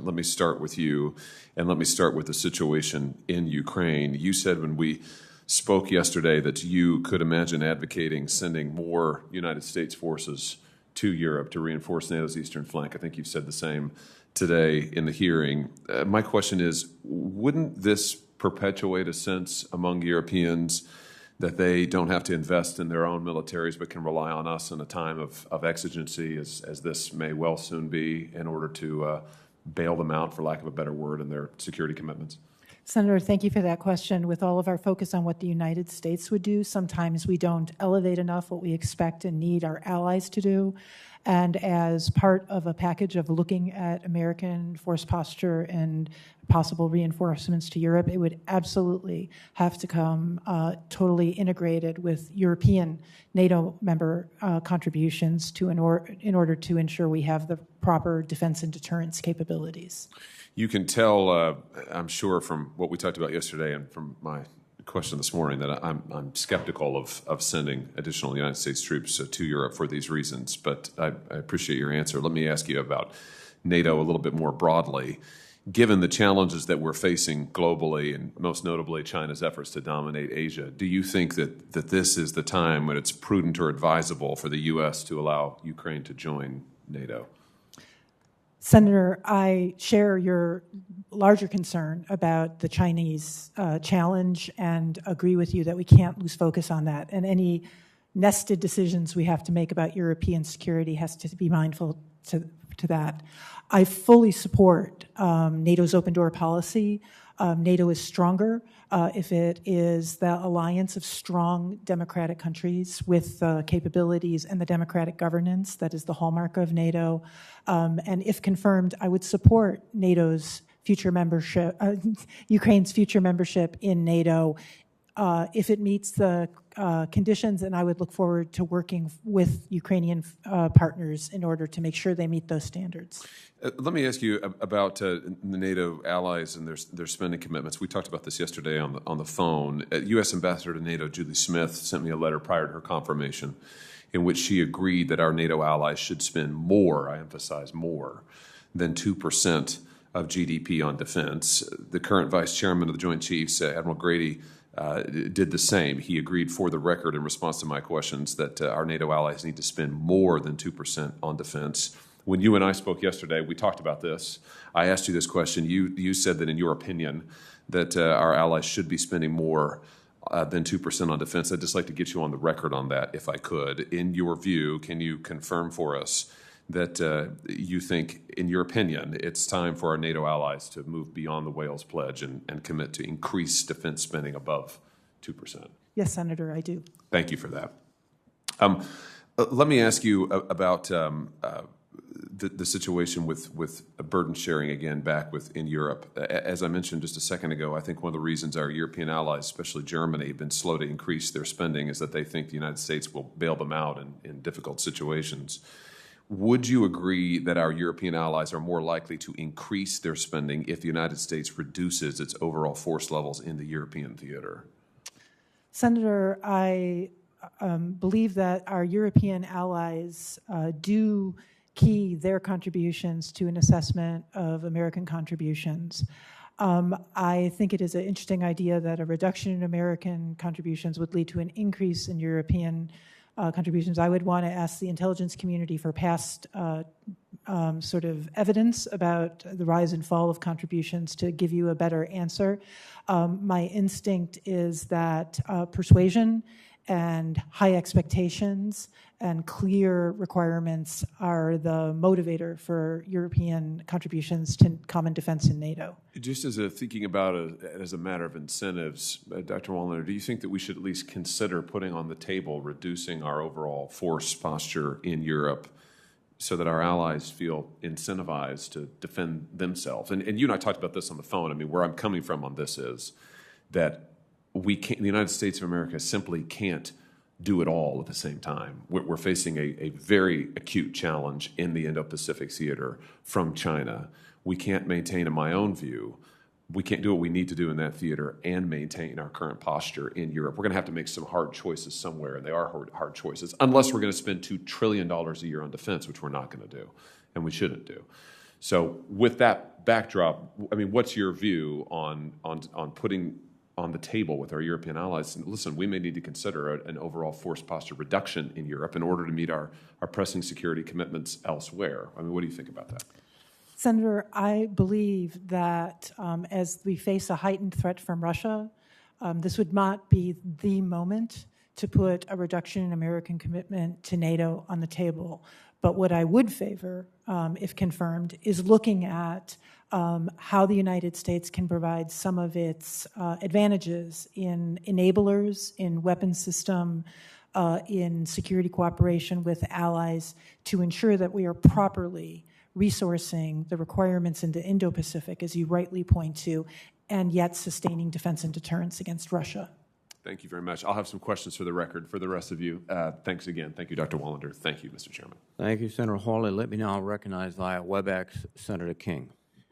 Let me start with you, and let me start with the situation in Ukraine. You said when we spoke yesterday that you could imagine advocating sending more United States forces to Europe to reinforce NATO's eastern flank. I think you've said the same today in the hearing. My question is, wouldn't this perpetuate a sense among Europeans that they don't have to invest in their own militaries but can rely on us in a time of exigency, as this may well soon be, in order to bail them out, for lack of a better word, in their security commitments? Senator, thank you for that question. With all of our focus on what the United States would do, sometimes we don't elevate enough what we expect and need our allies to do. And as part of a package of looking at American force posture and possible reinforcements to Europe, it would absolutely have to come totally integrated with European NATO member contributions in order to ensure we have the proper defense and deterrence capabilities. You can tell, I'm sure, from what we talked about yesterday and from my question this morning, that I'm skeptical of sending additional United States troops to Europe for these reasons. But I appreciate your answer. Let me ask you about NATO a little bit more broadly. Given the challenges that we're facing globally, and most notably China's efforts to dominate Asia, do you think that this is the time when it's prudent or advisable for the U.S. to allow Ukraine to join NATO? Senator, I share your larger concern about the Chinese challenge and agree with you that we can't lose focus on that. And any nested decisions we have to make about European security has to be mindful to that. I fully support NATO's open door policy. NATO is stronger if it is the alliance of strong democratic countries with capabilities and the democratic governance that is the hallmark of NATO. And if confirmed, I would support NATO's future membership, Ukraine's future membership in NATO if it meets the conditions, and I would look forward to working with Ukrainian partners in order to make sure they meet those standards. Let me ask you about the NATO allies and their spending commitments. We talked about this yesterday on the phone. U.S. Ambassador to NATO Julie Smith sent me a letter prior to her confirmation in which she agreed that our NATO allies should spend more, I emphasize more, than 2% of GDP on defense. The current Vice Chairman of the Joint Chiefs, Admiral Grady, did the same. He agreed, for the record, in response to my questions, that our NATO allies need to spend more than 2% on defense. When you and I spoke yesterday, we talked about this. I asked you this question. You said that, in your opinion, that our allies should be spending more than 2% on defense. I'd just like to get you on the record on that, if I could. In your view, can you confirm for us that you think, in your opinion, it's time for our NATO allies to move beyond the Wales Pledge and commit to increase defense spending above 2%? Yes, Senator, I do. Thank you for that. Let me ask you about the situation with burden sharing again back in Europe. As I mentioned just a second ago, I think one of the reasons our European allies, especially Germany, have been slow to increase their spending is that they think the United States will bail them out in difficult situations. Would you agree that our European allies are more likely to increase their spending if the United States reduces its overall force levels in the European theater? Senator, I believe that our European allies do key their contributions to an assessment of American contributions. I think it is an interesting idea that a reduction in American contributions would lead to an increase in European contributions. I would want to ask the intelligence community for past sort of evidence about the rise and fall of contributions to give you a better answer. My instinct is that persuasion and high expectations and clear requirements are the motivator for European contributions to common defense in NATO. Just as thinking about it as a matter of incentives, Dr. Wallander, do you think that we should at least consider putting on the table reducing our overall force posture in Europe so that our allies feel incentivized to defend themselves? And you and I talked about this on the phone. I mean, where I'm coming from on this is that the United States of America simply can't do it all at the same time. We're facing a very acute challenge in the Indo-Pacific theater from China. We can't maintain, in my own view, we can't do what we need to do in that theater and maintain our current posture in Europe. We're going to have to make some hard choices somewhere, and they are hard choices, unless we're going to spend $2 trillion a year on defense, which we're not going to do, and we shouldn't do. So with that backdrop, I mean, what's your view on putting on the table with our European allies, and listen, we may need to consider an overall force posture reduction in Europe in order to meet our pressing security commitments elsewhere? I mean, what do you think about that? Senator, I believe that as we face a heightened threat from Russia, this would not be the moment to put a reduction in American commitment to NATO on the table. But what I would favor, if confirmed, is looking at how the United States can provide some of its advantages in enablers, in weapons system, in security cooperation with allies to ensure that we are properly resourcing the requirements in the Indo-Pacific, as you rightly point to, and yet sustaining defense and deterrence against Russia. Thank you very much. I'll have some questions for the record for the rest of you. Thanks again. Thank you, Dr. Wallander. Thank you, Mr. Chairman. Thank you, Senator Hawley. Let me now recognize via WebEx Senator King.